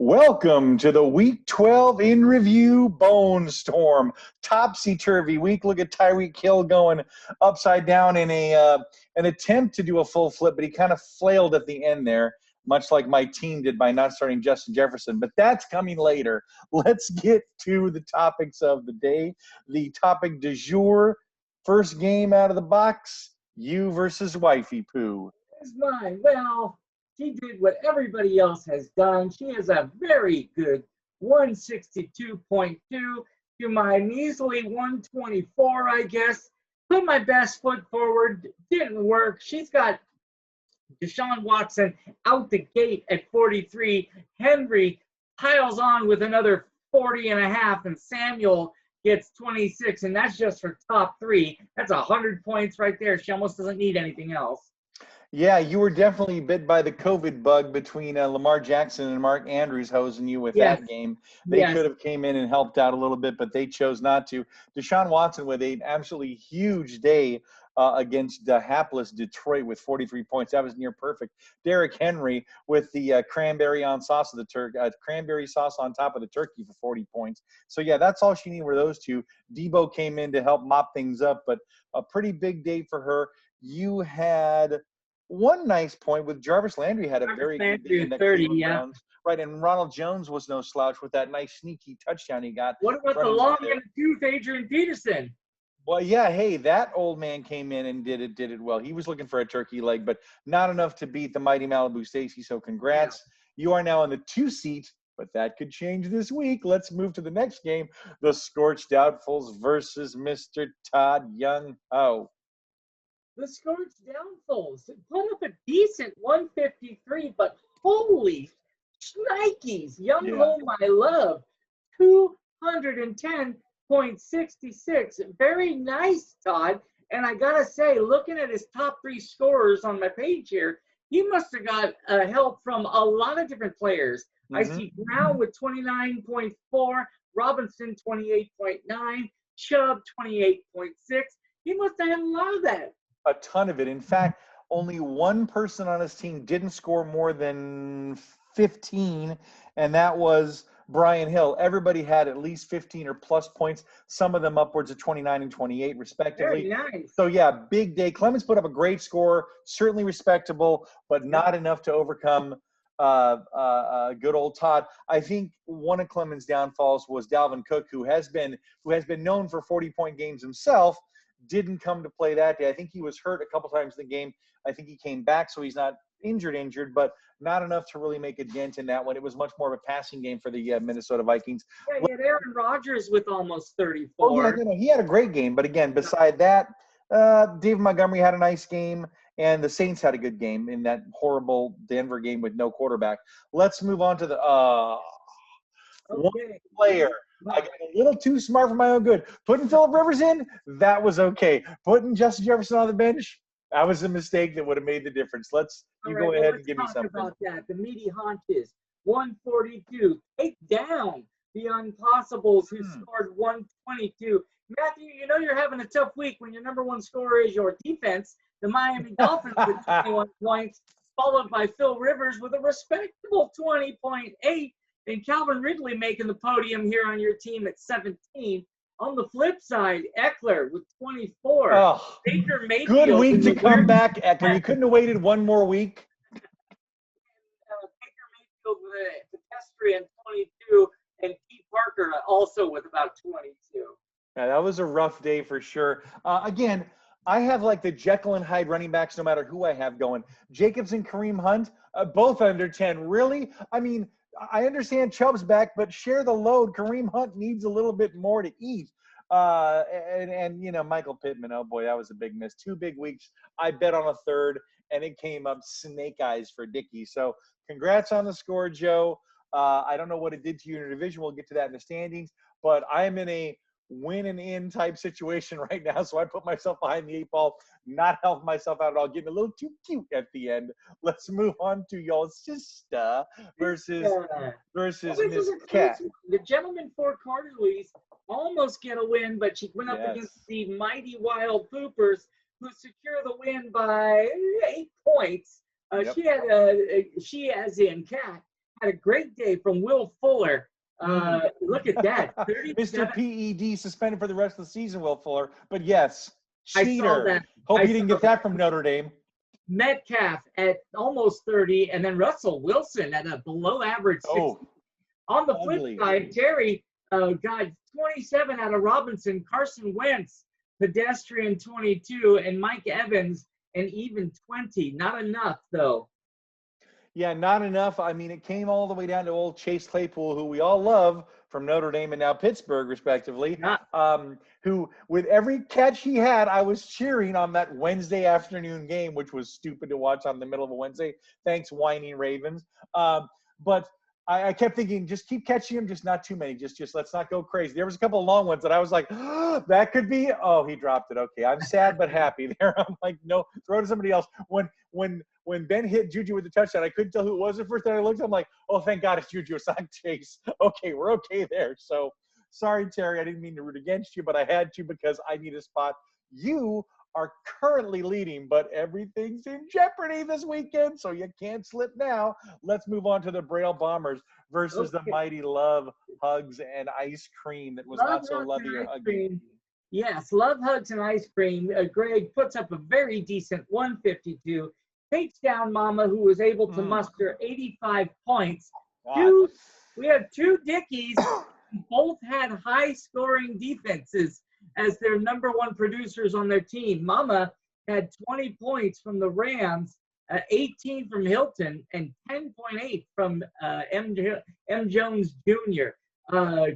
Welcome to the Week 12 in review BONESTORM. Topsy-turvy week. Look at Tyreek Hill going upside down in an attempt to do a full flip, but he kind of flailed at the end there, much like my team did by not starting Justin Jefferson. But that's coming later. Let's get to the topics of the day. The topic du jour, first game out of the box, you versus Wifey Poo. Is mine. Well, she did what everybody else has done. She has a very good 162.2 to my measly 124, I guess. Put my best foot forward. Didn't work. She's got Deshaun Watson out the gate at 43. Henry piles on with another 40 and a half, and Samuel gets 26, and that's just for top three. That's 100 points right there. She almost doesn't need anything else. Yeah, you were definitely bit by the COVID bug between Lamar Jackson and Mark Andrews hosing you with that game. They could have came in and helped out a little bit, but they chose not to. Deshaun Watson with an absolutely huge day against hapless Detroit with 43 points. That was near perfect. Derrick Henry with the cranberry sauce on top of the turkey for 40 points. So, yeah, that's all she needed were those two. Debo came in to help mop things up, but a pretty big day for her. You had one nice point with Jarvis Landry had a very good day in that 30, Browns. Right, and Ronald Jones was no slouch with that nice sneaky touchdown he got. What about the long in the tooth, Adrian Peterson? Well, yeah, hey, that old man came in and did it well. He was looking for a turkey leg, but not enough to beat the mighty Malibu Stacy. So congrats. Yeah. You are now in the 2 seat, but that could change this week. Let's move to the next game. The Scorched Doubtfuls versus Mr. Todd Young-Ho. The Scorched Doubtfuls put up a decent 153, but holy shnikes, Young-Ho, my love, 210.66. Very nice, Todd. And I got to say, looking at his top three scorers on my page here, he must have got help from a lot of different players. Mm-hmm. I see Brown with 29.4, Robinson 28.9, Chubb 28.6. He must have had a lot of that. A ton of it. In fact, only one person on his team didn't score more than 15, and that was Brian Hill. Everybody had at least 15 or plus points, some of them upwards of 29 and 28, respectively. Very nice. So, yeah, big day. Clemens put up a great score, certainly respectable, but not enough to overcome good old Todd. I think one of Clemens' downfalls was Dalvin Cook, who has been known for 40-point games himself. Didn't come to play that day. I think he was hurt a couple times in the game. I think he came back, so he's not injured, but not enough to really make a dent in that one. It was much more of a passing game for the Minnesota Vikings. Yeah, he had Aaron Rodgers with almost 34. Oh, yeah, he had a great game. But, again, beside that, David Montgomery had a nice game, and the Saints had a good game in that horrible Denver game with no quarterback. Let's move on to the one player. I got a little too smart for my own good. Putting Phillip Rivers in, that was okay. Putting Justin Jefferson on the bench, that was a mistake that would have made the difference. Go ahead and give me something. About that. The meaty haunches, 142. Take down the Impossibles who scored 122. Matthew, you know you're having a tough week when your number one scorer is your defense. The Miami Dolphins with 21 points, followed by Phil Rivers with a respectable 20.8. And Calvin Ridley making the podium here on your team at 17. On the flip side, Eckler with 24. Oh, Baker Mayfield. Good week to come back, Eckler. You couldn't have waited one more week. Baker Mayfield with a pedestrian 22, and Pete Parker also with about 22. Yeah, that was a rough day for sure. Again, I have like the Jekyll and Hyde running backs no matter who I have going. Jacobs and Kareem Hunt, both under 10. Really? I mean, I understand Chubb's back, but share the load. Kareem Hunt needs a little bit more to eat. And Michael Pittman, oh boy, that was a big miss. 2 big weeks. I bet on a third, and it came up snake eyes for Dickey. So congrats on the score, Joe. I don't know what it did to you in your division. We'll get to that in the standings. But I am in a win and in type situation right now, so I put myself behind the 8 ball, not helping myself out at all, getting a little too cute at the end. Let's move on to y'all sister versus Miss Cat. The gentleman for Carterleys almost get a win, but she went up against the mighty Wild Poopers, who secure the win by 8 points. She as in Cat had a great day from Will Fuller. Look at that. Mr. PED suspended for the rest of the season, Will Fuller. But yes, I saw cheater. that. Hope I you didn't saw get that from Notre Dame. Metcalf at almost 30, and then Russell Wilson at a below average 60. Oh, On the ugly. flip side, Terry got 27 out of Robinson, Carson Wentz, pedestrian 22, and Mike Evans an even 20. Not enough, though. Yeah, not enough. I mean, it came all the way down to old Chase Claypool, who we all love from Notre Dame and now Pittsburgh, respectively, who, with every catch he had, I was cheering on that Wednesday afternoon game, which was stupid to watch on the middle of a Wednesday. Thanks, whining Ravens. But I kept thinking, just keep catching him, just not too many. Just let's not go crazy. There was a couple of long ones that I was like, oh, that could be. Oh, he dropped it. Okay, I'm sad but happy there. I'm like, no, throw to somebody else. When Ben hit Juju with the touchdown, I couldn't tell who it was at first. Then I looked, I'm like, oh, thank God it's Juju. It's not Chase. Okay, we're okay there. So sorry, Terry. I didn't mean to root against you, but I had to because I need a spot. You are currently leading, but everything's in jeopardy this weekend, so you can't slip now. Let's move on to the Braille Bombers versus the mighty Love, Hugs, and Ice Cream that was not so lovey or huggy. Yes, Love, Hugs, and Ice Cream. Greg puts up a very decent 152. Takes down Mama, who was able to muster 85 points. We have two Dickies who both had high-scoring defenses as their number one producers on their team. Mama had 20 points from the Rams, 18 from Hilton, and 10.8 from M. Jones Jr.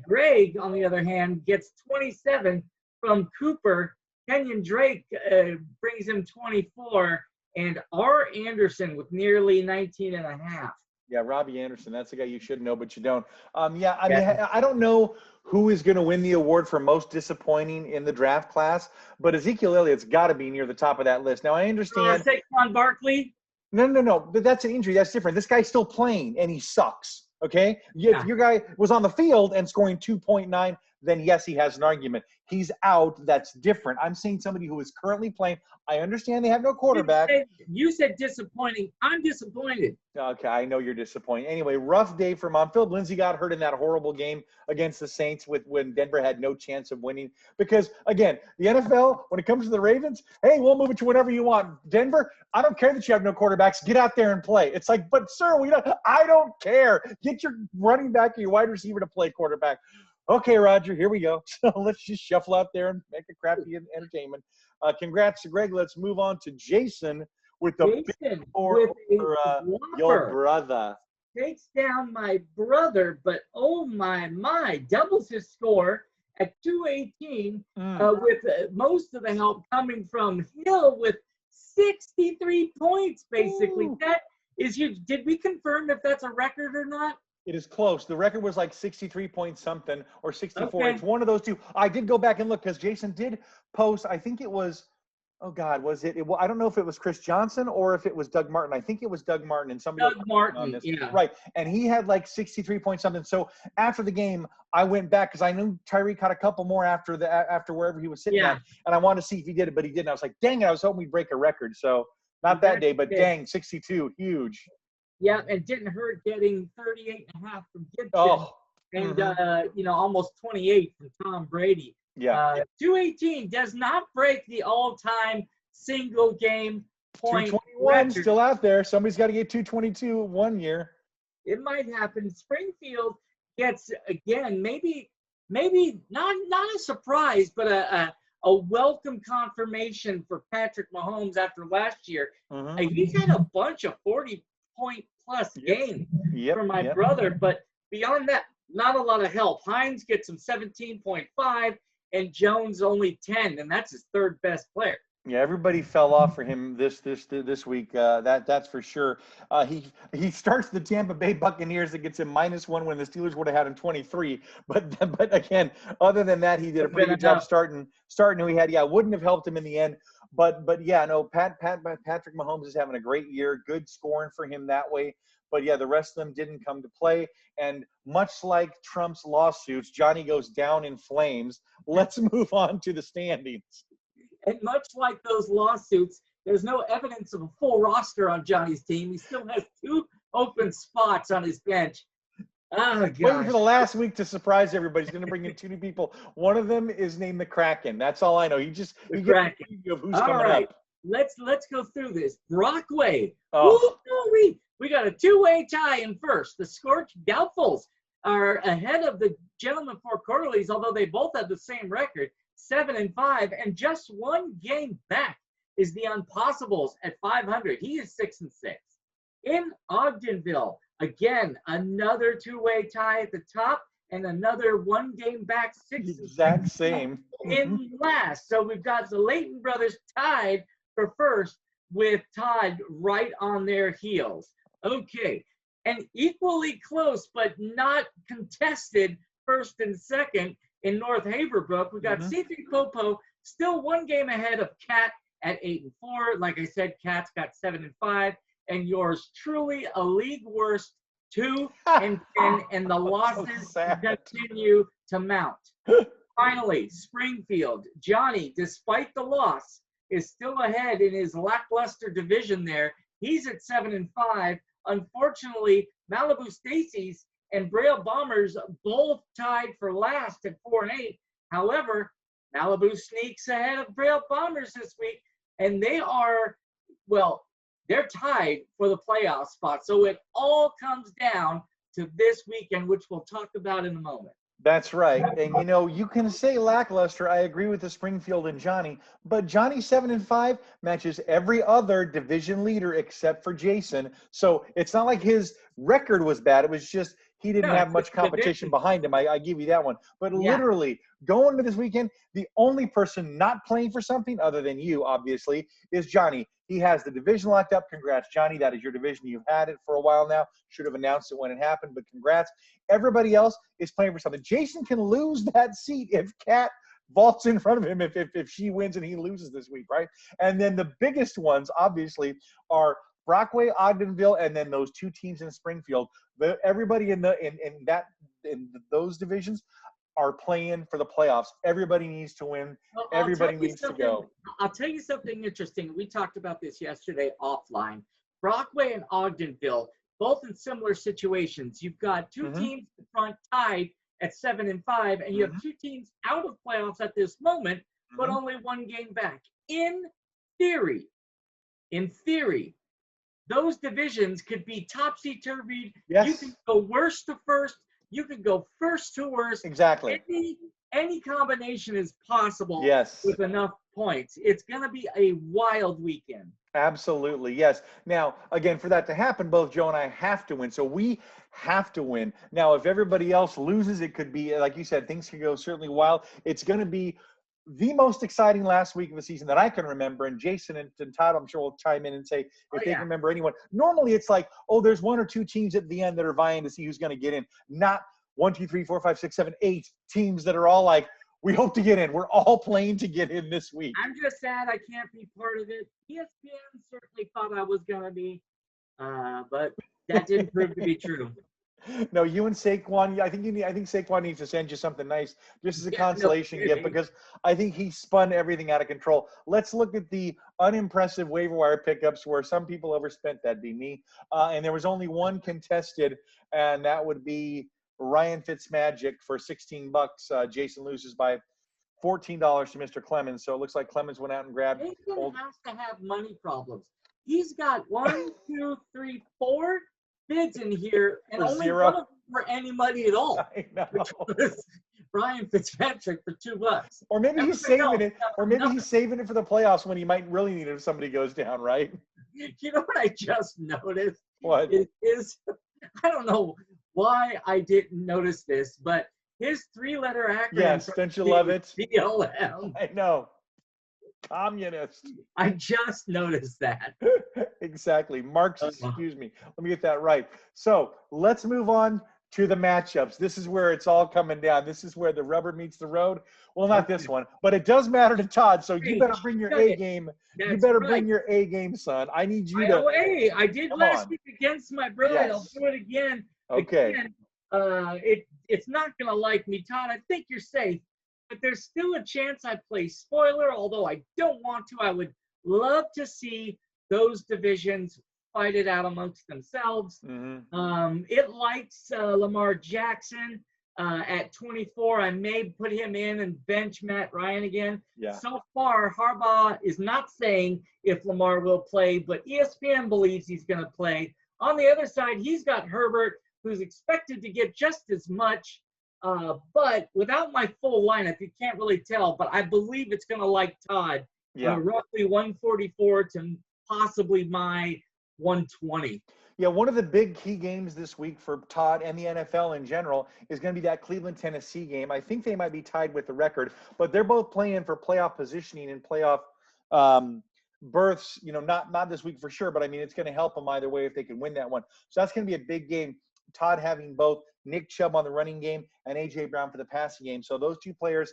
Greg, on the other hand, gets 27 from Cooper. Kenyon Drake brings him 24, and R. Anderson with nearly 19 and a half. Yeah, Robbie Anderson. That's the guy you should know, but you don't. I mean, I don't know who is going to win the award for most disappointing in the draft class, but Ezekiel Elliott's got to be near the top of that list. Now, I understand. Saquon Barkley? No. But that's an injury. That's different. This guy's still playing, and he sucks. Okay? If your guy was on the field and scoring 2.9, then yes, he has an argument. He's out. That's different. I'm saying somebody who is currently playing. I understand they have no quarterback. You said disappointing. I'm disappointed. Okay, I know you're disappointed. Anyway, rough day for Mom. Philip Lindsay got hurt in that horrible game against the Saints when Denver had no chance of winning. Because, again, the NFL, when it comes to the Ravens, hey, we'll move it to whatever you want. Denver, I don't care that you have no quarterbacks. Get out there and play. It's like, but, sir, I don't care. Get your running back or your wide receiver to play quarterback. Okay, Roger, here we go. So let's just shuffle out there and make a crappy entertainment. Congrats to Greg. Let's move on to Jason with the big score for your brother. Takes down my brother, but oh my, doubles his score at 218 with most of the help coming from Hill with 63 points, basically. Ooh. That is huge. Did we confirm if that's a record or not? It is close. The record was like 63 point something or 64. Okay. It's one of those two. I did go back and look because Jason did post, I think it was, oh God, was it? I don't know if it was Chris Johnson or if it was Doug Martin. I think it was Doug Martin and somebody Doug Martin on this. Yeah. Right. And he had like 63 point something. So after the game, I went back because I knew Tyreek had a couple more after wherever he was sitting at. And I wanted to see if he did it, but he didn't. I was like, dang it, I was hoping we'd break a record. So not that day, but dang, 62, huge. Yeah, and didn't hurt getting 38 and a half from Gibson. And, almost 28 from Tom Brady. Yeah. 218 does not break the all-time single game point 221 record. Still out there. Somebody's got to get 222 one year. It might happen. Springfield gets, again, maybe not a surprise, but a welcome confirmation for Patrick Mahomes after last year. He's had a bunch of 40-point plus games for my brother, but beyond that, not a lot of help. Hines gets him 17.5 and Jones only 10, and that's his third best player. Yeah, everybody fell off for him this week. That's for sure. He starts the Tampa Bay Buccaneers that gets him -1 when the Steelers would have had him 23. But again, other than that, he did a pretty good job starting who he had. Yeah, wouldn't have helped him in the end. But yeah, no, Patrick Mahomes is having a great year. Good scoring for him that way. But yeah, the rest of them didn't come to play. And much like Trump's lawsuits, Johnny goes down in flames. Let's move on to the standings. And much like those lawsuits, there's no evidence of a full roster on Johnny's team. He still has 2 open spots on his bench. Oh, Waiting for gosh. the last week to surprise everybody. He's going to bring in two new people. One of them is named the Kraken. That's all I know. He gives The a Kraken. preview of who's All coming right. up. Let's go through this. Brockway. Oh, We got a two-way tie in first. The Scorched Doubtfuls are ahead of the Gentlemen Four Quarterlies, although they both have the same record, 7-5, and just one game back is the Unpossibles at 500. He is 6-6. In Ogdenville, again, another two-way tie at the top and another one game back, 6 exact same. in last. So we've got the Layton brothers tied for first with Todd right on their heels. Okay. And equally close, but not contested first and second in North Haverbrook. We got C3 Popo still one game ahead of Cat at 8-4. Like I said, Cat's got 7-5. And yours truly a league worst 2-10, and the losses continue to mount. Finally, Springfield. Johnny, despite the loss, is still ahead in his lackluster division there. He's at 7-5. Unfortunately, Malibu Stacy's and Braille Bombers both tied for last at 4-8. However, Malibu sneaks ahead of Braille Bombers this week, and they are, well, they're tied for the playoff spot. So it all comes down to this weekend, which we'll talk about in a moment. That's right. And, you know, you can say lackluster. I agree with the Springfield and Johnny. But Johnny 7-5 matches every other division leader except for Jason. So it's not like his record was bad. It was just he didn't have much competition behind him. I give you that one. But literally, going to this weekend, the only person not playing for something other than you, obviously, is Johnny. He has the division locked up. Congrats, Johnny. That is your division. You've had it for a while now. Should have announced it when it happened, but congrats. Everybody else is playing for something. Jason can lose that seat if Kat vaults in front of him if she wins and he loses this week, right? And then the biggest ones, obviously, are Brockway, Ogdenville, and then those two teams in Springfield. Everybody in those divisions are playing for the playoffs. Everybody needs to win. Well, Everybody needs to go. I'll tell you something interesting. We talked about this yesterday offline. Brockway and Ogdenville, both in similar situations. You've got two teams in front tied at 7-5, and you have two teams out of playoffs at this moment, but only one game back. In theory, those divisions could be topsy-turvy. Yes. You can go worst to first. You could go first to worst. Exactly. Any combination is possible with enough points. It's going to be a wild weekend. Absolutely, yes. Now, again, for that to happen, both Joe and I have to win. So we have to win. Now, if everybody else loses, it could be, like you said, things could go certainly wild. It's going to be the most exciting last week of the season that I can remember. And Jason and Todd, I'm sure, will chime in and say if they can remember anyone. Normally, it's like, oh, there's one or two teams at the end that are vying to see who's going to get in. Not 1, 2, 3, 4, 5, 6, 7, 8 teams that are all like, we hope to get in. We're all playing to get in this week. I'm just sad I can't be part of it. ESPN certainly thought I was going to be, but that didn't prove to be true. No, you and Saquon. I think Saquon needs to send you something nice, just as a consolation gift, because I think he spun everything out of control. Let's look at the unimpressive waiver wire pickups where some people overspent. That'd be me. And there was only one contested, and that would be Ryan Fitzmagic for $16. Jason loses by $14 to Mr. Clemens. So it looks like Clemens went out and grabbed. Jason has to have money problems. He's got 1, 2, 3, 4 bids in here, and for only zero. one of them for any money at all. I know. Which was Ryan Fitzpatrick for $2. Or maybe he's saving it. Or maybe he's saving it for the playoffs when he might really need it if somebody goes down, right? You know what I just noticed? What? It is, I don't know why I didn't notice this, but his 3-letter acronym. Yes, don't you love it? BLM. I know. Communist. I just noticed that. Exactly. Marxist, excuse me. Let me get that right. So let's move on to the matchups. This is where it's all coming down. This is where the rubber meets the road. Well, not this one, but it does matter to Todd. So you better bring your A game. You better bring your A game, son. I need you to. I did last week against my brother. Yes. I'll do it again. Okay. Again, it's not going to like me, Todd. I think you're safe. But there's still a chance I play spoiler, although I don't want to. I would love to see those divisions fight it out amongst themselves. Mm-hmm. It likes Lamar Jackson at 24. I may put him in and bench Matt Ryan again. Yeah. So far, Harbaugh is not saying if Lamar will play, but ESPN believes he's going to play. On the other side, he's got Herbert, who's expected to get just as much. But without my full lineup, you can't really tell. But I believe it's going to like Todd, roughly 144 to possibly my 120. Yeah, one of the big key games this week for Todd and the NFL in general is going to be that Cleveland-Tennessee game. I think they might be tied with the record, but they're both playing for playoff positioning and playoff berths. You know, not this week for sure, but I mean, it's going to help them either way if they can win that one. So that's going to be a big game. Todd having both Nick Chubb on the running game and A.J. Brown for the passing game. So those two players,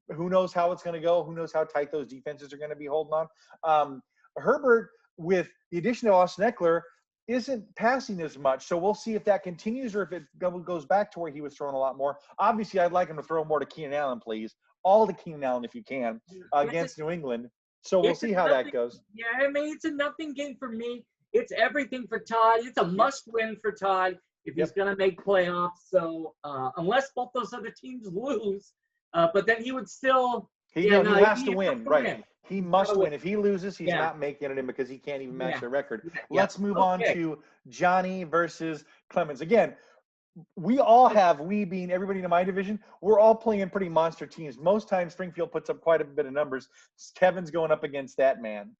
who knows how it's going to go? Who knows how tight those defenses are going to be holding on? Herbert, with the addition of Austin Eckler, isn't passing as much. So we'll see if that continues or if it goes back to where he was throwing a lot more. Obviously, I'd like him to throw more to Keenan Allen, please. All to Keenan Allen if you can against New England. So we'll see how that goes. Yeah, I mean, it's a nothing game for me. It's everything for Todd. It's a must-win for Todd if he's going to make playoffs. So unless both those other teams lose, but then he would still – he has to win, right. He must win. If he loses, he's not making it in because he can't even match the record. Let's move on to Johnny versus Clemens. Again, we being everybody in my division, we're all playing pretty monster teams. Most times Springfield puts up quite a bit of numbers. Kevin's going up against that man.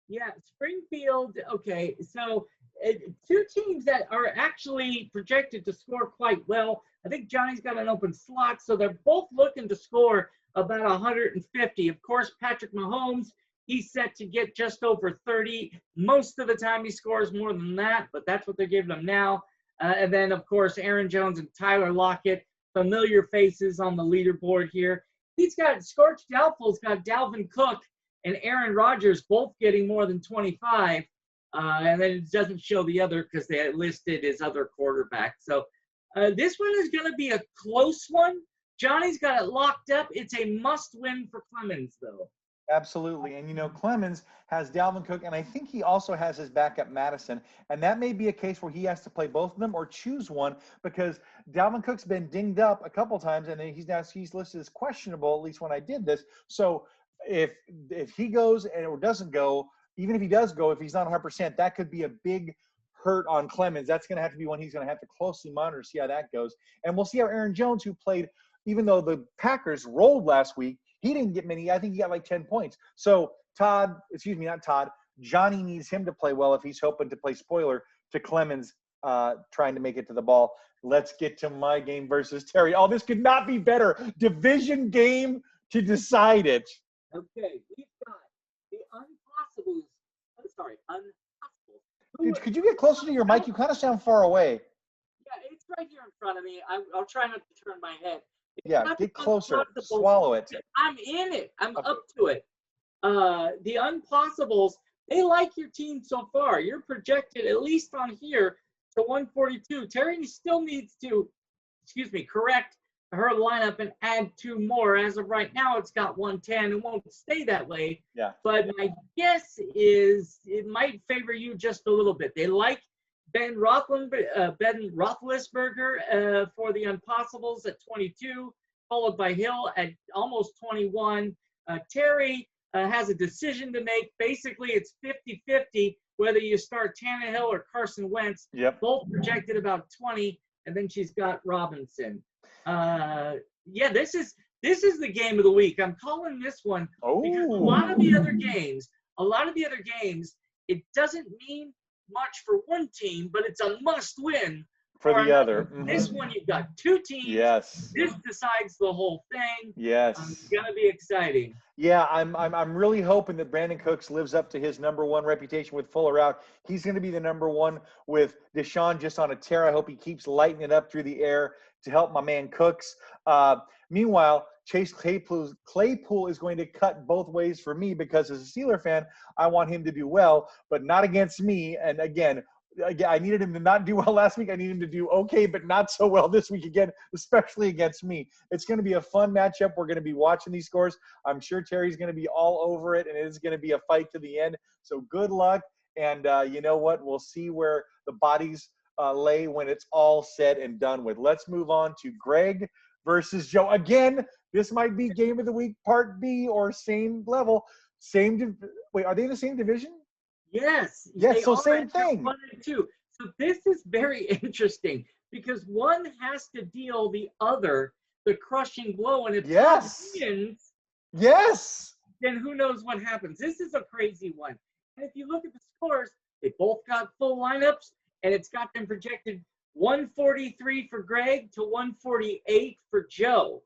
Yeah, Springfield, okay. So two teams that are actually projected to score quite well. I think Johnny's got an open slot, so they're both looking to score about 150. Of course, Patrick Mahomes, he's set to get just over 30. Most of the time he scores more than that, but that's what they're giving him now. And then, of course, Aaron Jones and Tyler Lockett, familiar faces on the leaderboard here. He's got Scorch Doubtful's got Dalvin Cook and Aaron Rodgers both getting more than 25. And then it doesn't show the other because they listed his other quarterback. So this one is going to be a close one. Johnny's got it locked up. It's a must-win for Clemens, though. Absolutely. And, you know, Clemens has Dalvin Cook, and I think he also has his backup Madison. And that may be a case where he has to play both of them or choose one because Dalvin Cook's been dinged up a couple times, and he's listed as questionable, at least when I did this. So if he goes or doesn't go, even if he does go, if he's not 100%, that could be a big hurt on Clemens. That's going to have to be one he's going to have to closely monitor, see how that goes. And we'll see how Aaron Jones, who played – even though the Packers rolled last week, he didn't get many. I think he got like 10 points. So Johnny needs him to play well if he's hoping to play spoiler to Clemens trying to make it to the ball. Let's get to my game versus Terry. Oh, this could not be better. Division game to decide it. Okay, we've got the Unpossibles. I'm sorry, Unpossibles. Dude, could you get closer to your mic? You kind of sound far away. Yeah, it's right here in front of me. I'll try not to turn my head. Yeah, get closer. Swallow it. I'm in it. I'm up to it. The Unpossibles, they like your team so far. You're projected, at least on here, to 142. Terry still needs to, correct her lineup and add two more. As of right now, it's got 110. It won't stay that way. Yeah. But my guess is it might favor you just a little bit. They like Ben Roethlisberger for the Unpossibles at 22, followed by Hill at almost 21. Terry has a decision to make. Basically, it's 50-50 whether you start Tannehill or Carson Wentz. Yep. Both projected about 20, and then she's got Robinson. This is the game of the week. I'm calling this one because a lot of the other games, it doesn't mean much for one team, but it's a must-win for the other. Mm-hmm. This one, you've got two teams. Yes. This decides the whole thing. Yes. It's gonna be exciting. Yeah, I'm really hoping that Brandon Cooks lives up to his number one reputation with Fuller out. He's going to be the number one with Deshaun just on a tear. I hope he keeps lighting it up through the air to help my man Cooks. Meanwhile, Chase Claypool is going to cut both ways for me because as a Steeler fan, I want him to do well, but not against me. And again, I needed him to not do well last week. I need him to do okay, but not so well this week again, especially against me. It's going to be a fun matchup. We're going to be watching these scores. I'm sure Terry's going to be all over it, and it is going to be a fight to the end. So good luck, And you know what? We'll see where the bodies lay when it's all said and done with. Let's move on to Greg versus Joe. Again, this might be Game of the Week Part B or same level. Wait, are they in the same division? Yes, Yes, they so are same at 1 thing. and 2. So this is very interesting because one has to deal the other the crushing blow, and if Tom Yes. wins, Yes. then who knows what happens. This is a crazy one. And if you look at the scores, they both got full lineups, and it's got them projected 143 for Greg to 148 for Joe.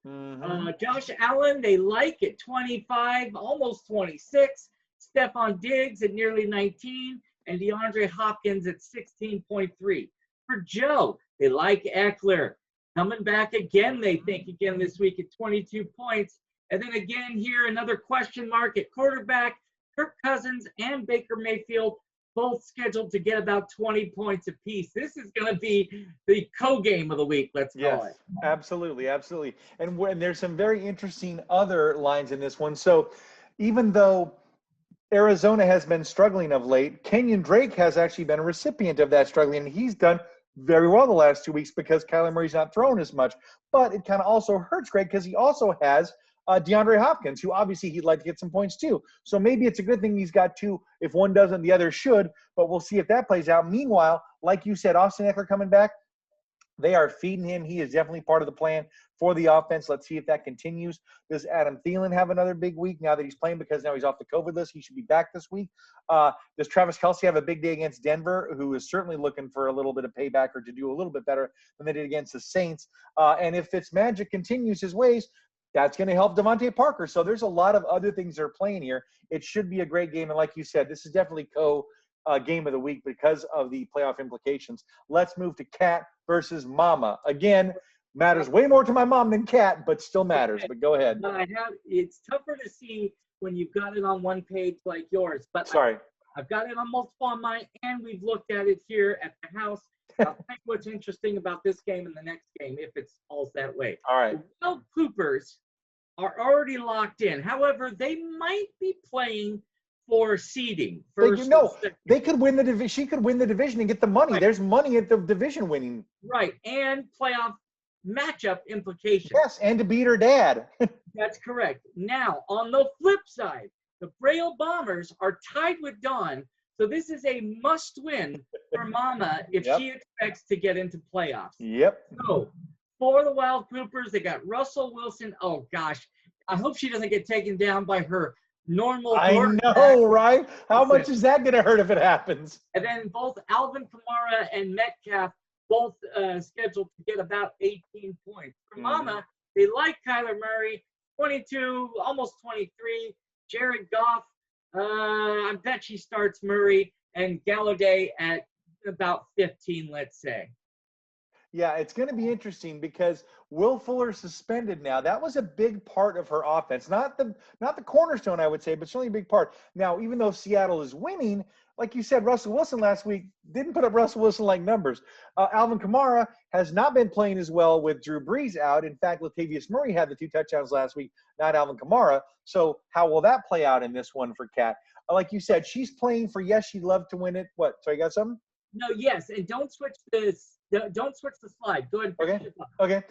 Josh Allen, they like at 25, almost 26. Stephon Diggs at nearly 19, and DeAndre Hopkins at 16.3. For Joe, they like Eckler. Coming back again, they think again this week at 22 points. And then again here, another question mark at quarterback. Kirk Cousins and Baker Mayfield both scheduled to get about 20 points apiece. This is going to be the co-game of the week, let's call it. Absolutely, absolutely. And there's some very interesting other lines in this one. So even though Arizona has been struggling of late, Kenyon Drake has actually been a recipient of that struggling, and he's done very well the last 2 weeks because Kyler Murray's not thrown as much. But it kind of also hurts Greg because he also has DeAndre Hopkins, who obviously he'd like to get some points too. So maybe it's a good thing he's got two. If one doesn't, the other should. But we'll see if that plays out. Meanwhile, like you said, Austin Eckler coming back, they are feeding him. He is definitely part of the plan for the offense. Let's see if that continues. Does Adam Thielen have another big week now that he's playing because now he's off the COVID list? He should be back this week. Does Travis Kelce have a big day against Denver, who is certainly looking for a little bit of payback or to do a little bit better than they did against the Saints? And if Fitzmagic continues his ways, that's going to help Devontae Parker. So there's a lot of other things that are playing here. It should be a great game. And like you said, this is definitely game of the week because of the playoff implications. Let's move to Cat versus Mama. Again, matters way more to my mom than Cat, but still matters. But go ahead. It's tougher to see when you've got it on one page like yours. But sorry, I've got it on multiple on mine, and we've looked at it here at the house. I'll tell you what's interesting about this game and the next game, if it's all that way. All right. The Wild Poopers are already locked in. However, they might be playing for seeding. They could win the division. She could win the division and get the money. Right. There's money at the division winning. Right, and playoff matchup implications. Yes, and to beat her dad. That's correct. Now, on the flip side, the Braille Bombers are tied with Dawn, so this is a must-win for Mama if she expects to get into playoffs. Yep. So, for the Wild Poopers, they got Russell Wilson. Oh, gosh. I hope she doesn't get taken down by her normal. I know, right? How much is that going to hurt if it happens? And then both Alvin Kamara and Metcalf both scheduled to get about 18 points. For Mama, they like Kyler Murray, 22, almost 23. Jared Goff, I bet she starts Murray, and Galladay at about 15, let's say. Yeah, it's going to be interesting because Will Fuller suspended now. That was a big part of her offense. Not the cornerstone, I would say, but certainly a big part. Now, even though Seattle is winning, like you said, Russell Wilson last week didn't put up Russell Wilson-like numbers. Alvin Kamara has not been playing as well with Drew Brees out. In fact, Latavius Murray had the 2 touchdowns last week, not Alvin Kamara. So how will that play out in this one for Kat? Like you said, she's playing for, yes, she'd love to win it. What? So you got something? No, yes, and don't switch this. Don't switch the slide. Go ahead. Okay.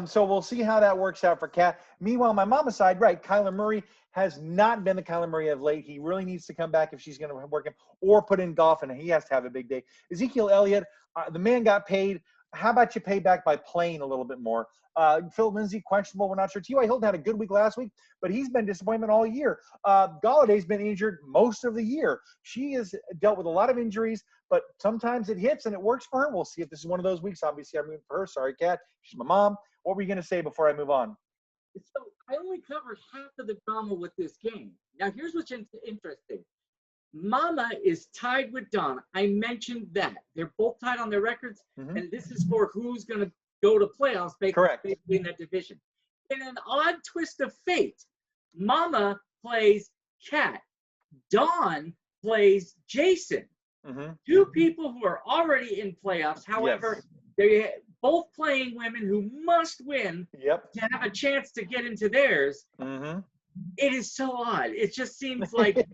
So we'll see how that works out for Kat. Meanwhile, my mama's side, right, Kyler Murray has not been the Kyler Murray of late. He really needs to come back if she's going to work him or put in golf, and he has to have a big day. Ezekiel Elliott, the man got paid. How about you pay back by playing a little bit more? Phil Lindsay, questionable. We're not sure. T.Y. Hilton had a good week last week, but he's been disappointment all year. Galladay's been injured most of the year. She has dealt with a lot of injuries, but sometimes it hits and it works for her. We'll see if this is one of those weeks. Obviously, I'm rooting for her. Sorry, Kat. She's my mom. What were you going to say before I move on? So I only covered half of the drama with this game. Now, here's what's interesting. Mama is tied with Don. I mentioned that. They're both tied on their records, and this is for who's going to go to playoffs basically in that division. In an odd twist of fate, Mama plays Kat. Dawn plays Jason. Two people who are already in playoffs. However, they're both playing women who must win to have a chance to get into theirs. It is so odd. It just seems like,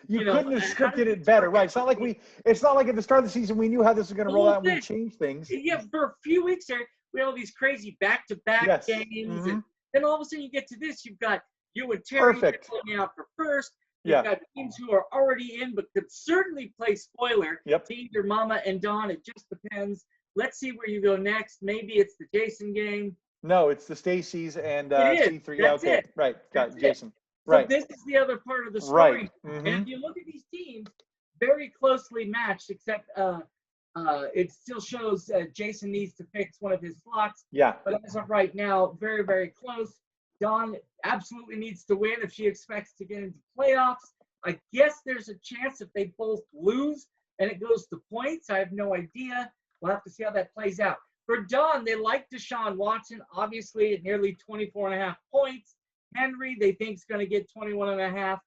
You know, couldn't have how does scripted it this better, work right? out? It's not like at the start of the season we knew how this was going to The roll whole out and we thing. changed things. Yeah, for a few weeks there, we had all these crazy back-to-back Yes. games, Hmm. and then all of a sudden you get to this. You've got you and Terry Perfect. going out for first. You've Yeah. got teams who are already in, but could certainly play spoiler Yep. to either Mama and Dawn. It just depends. Let's see where you go next. Maybe it's the Jason game. No, it's the Stacy's and It is. C3. Yeah, That's okay. it. Right. Got That's it. it. Jason. So Right. this is the other part of the Right. story. And Hmm. if you look at these teams, very closely matched, except it still shows Jason needs to fix one of his slots. Yeah. But as of right now, very, very close. Dawn absolutely needs to win if she expects to get into playoffs. I guess there's a chance if they both lose and it goes to points. I have no idea. We'll have to see how that plays out. For Dawn, they like Deshaun Watson, obviously at nearly 24.5 points. Henry, they think is going to get 21.5.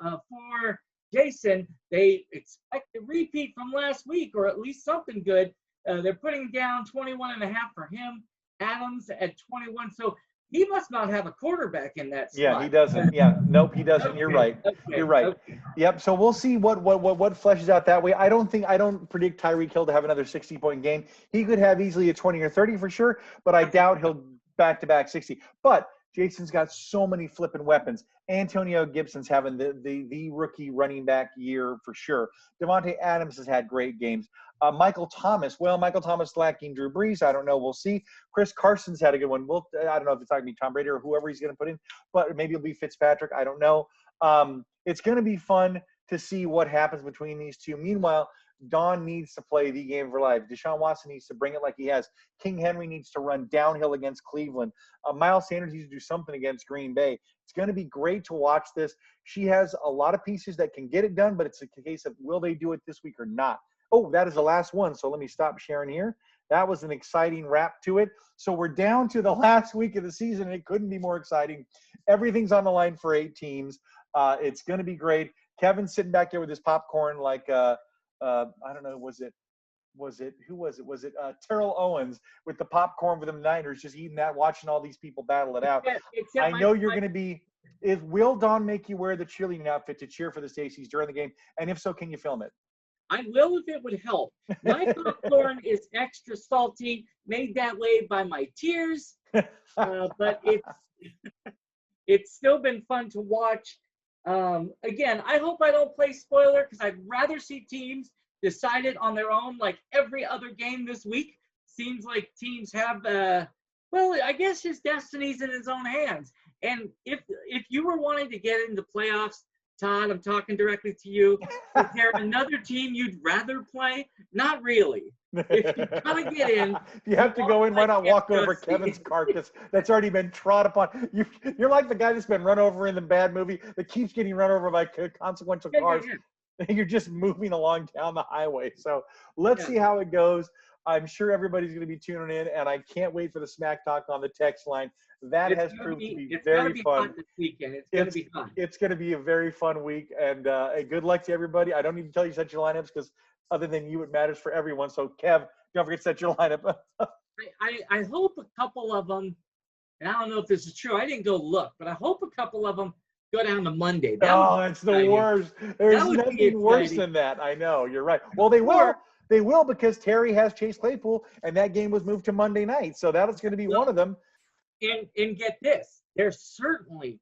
For Jason, they expect a repeat from last week, or at least something good. They're putting down 21.5 for him. Adams at 21. So he must not have a quarterback in that slot. Yeah, he doesn't. Yeah, nope, he doesn't. Okay, You're right. okay, You're right. okay. Yep. So we'll see what fleshes out that way. I don't predict Tyreek Hill to have another 60-point game. He could have easily a 20 or 30 for sure, but I doubt he'll back-to-back 60. But Jason's got so many flipping weapons. Antonio Gibson's having the rookie running back year for sure. Devontae Adams has had great games. Michael Thomas lacking Drew Brees. I don't know. We'll see. Chris Carson's had a good one. I don't know if it's talking to be Tom Brady or whoever he's going to put in, but maybe it'll be Fitzpatrick. I don't know. It's going to be fun to see what happens between these two. Meanwhile, Dawn needs to play the game of her life. Deshaun Watson needs to bring it like he has. King Henry needs to run downhill against Cleveland. Miles Sanders needs to do something against Green Bay. It's going to be great to watch this. She has a lot of pieces that can get it done, but it's a case of will they do it this week or not? Oh, that is the last one. So let me stop sharing here. That was an exciting wrap to it. So we're down to the last week of the season, and it couldn't be more exciting. Everything's on the line for 8 teams. It's going to be great. Kevin's sitting back there with his popcorn like I don't know, was it Terrell Owens with the popcorn for the Niners, just eating that, watching all these people battle it out. I know you're going to be – will Dawn make you wear the cheerleading outfit to cheer for the Stacys during the game? And if so, can you film it? I will if it would help. My popcorn is extra salty, made that way by my tears, but it's still been fun to watch. Again, I hope I don't play spoiler because I'd rather see teams decide it on their own like every other game this week. Seems like teams have, well, I guess his destiny's in his own hands. And if you were wanting to get into playoffs, Todd, I'm talking directly to you. Is there another team you'd rather play? Not really. If you gotta get in, if you have to go in, why not walk over Kevin's carcass that's already been trod upon? You're like the guy that's been run over in the bad movie that keeps getting run over by consequential cars. Yeah. You're just moving along down the highway. So let's see how it goes. I'm sure everybody's going to be tuning in, and I can't wait for the smack talk on the text line. That has proved to be very fun. This weekend. It's going to be fun. It's going to be a very fun week, and good luck to everybody. I don't need to tell you to set your lineups because other than you, it matters for everyone. So, Kev, don't forget to set your lineup. I hope a couple of them, and I don't know if this is true. I didn't go look, but I hope a couple of them go down to Monday. That's the worst. There's nothing worse than that. I know. You're right. Well, they will. They will because Terry has Chase Claypool, and that game was moved to Monday night. So that's going to be one of them. And get this. There's certainly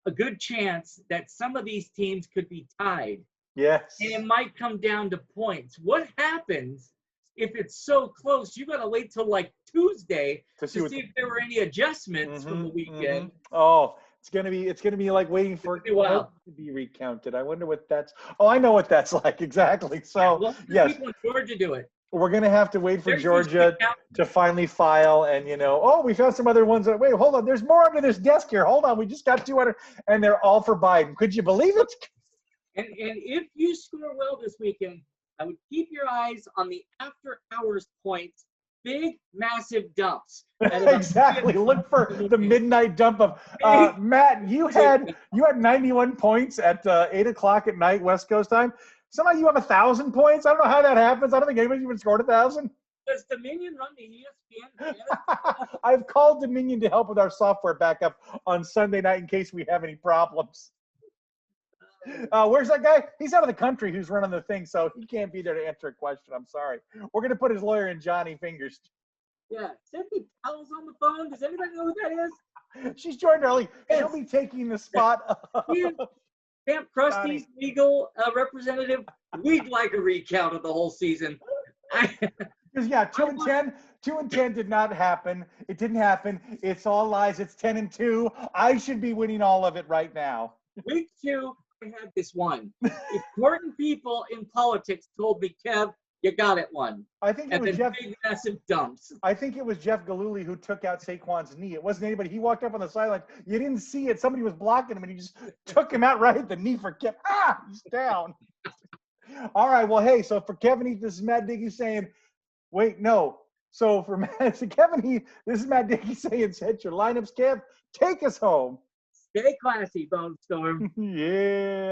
a good chance that some of these teams could be tied. Yes. And it might come down to points. What happens if it's so close? You got to wait till like Tuesday to see if there were any adjustments from the weekend. Oh, it's gonna be like waiting for it to be recounted. I wonder what that's. Oh, I know what that's like exactly. So yes, people in Georgia do it. We're gonna have to wait for Georgia to finally file, and we found some other ones. Wait, hold on. There's more under this desk here. Hold on, we just got 200, and they're all for Biden. Could you believe it? And if you score well this weekend, I would keep your eyes on the after hours points. Big, massive dumps. Exactly. Look for the midnight dump of Matt. You had 91 points at 8:00 at night West Coast time. Somehow you have 1,000 points. I don't know how that happens. I don't think anybody's even scored 1,000. Does Dominion run the ESPN fantasy? I've called Dominion to help with our software backup on Sunday night in case we have any problems. Where's that guy? He's out of the country who's running the thing, so he can't be there to answer a question. I'm sorry. We're going to put his lawyer in Johnny Fingers. Yeah, Cindy Powell's on the phone. Does anybody know who that is? She's joined early. She'll be taking the spot. Camp Krusty's legal representative. We'd like a recount of the whole season. Because yeah, 2-10. 2-10 did not happen. It didn't happen. It's all lies. It's 10-2. I should be winning all of it right now. Week 2, I had this one. Important people in politics told me, Kev, you got it one. I think it was Jeff. Big massive dumps. I think it was Jeff Galooly who took out Saquon's knee. It wasn't anybody. He walked up on the sideline. You didn't see it. Somebody was blocking him, and he just took him out right at the knee for Kev. He's down. All right. Well, hey. So for Kevin Heath, this is Matt Dickey saying, wait, no. So for Kevin Heath, this is Matt Dickey saying, set your lineups, Kev. Take us home. Stay classy, Bone Storm. Yeah.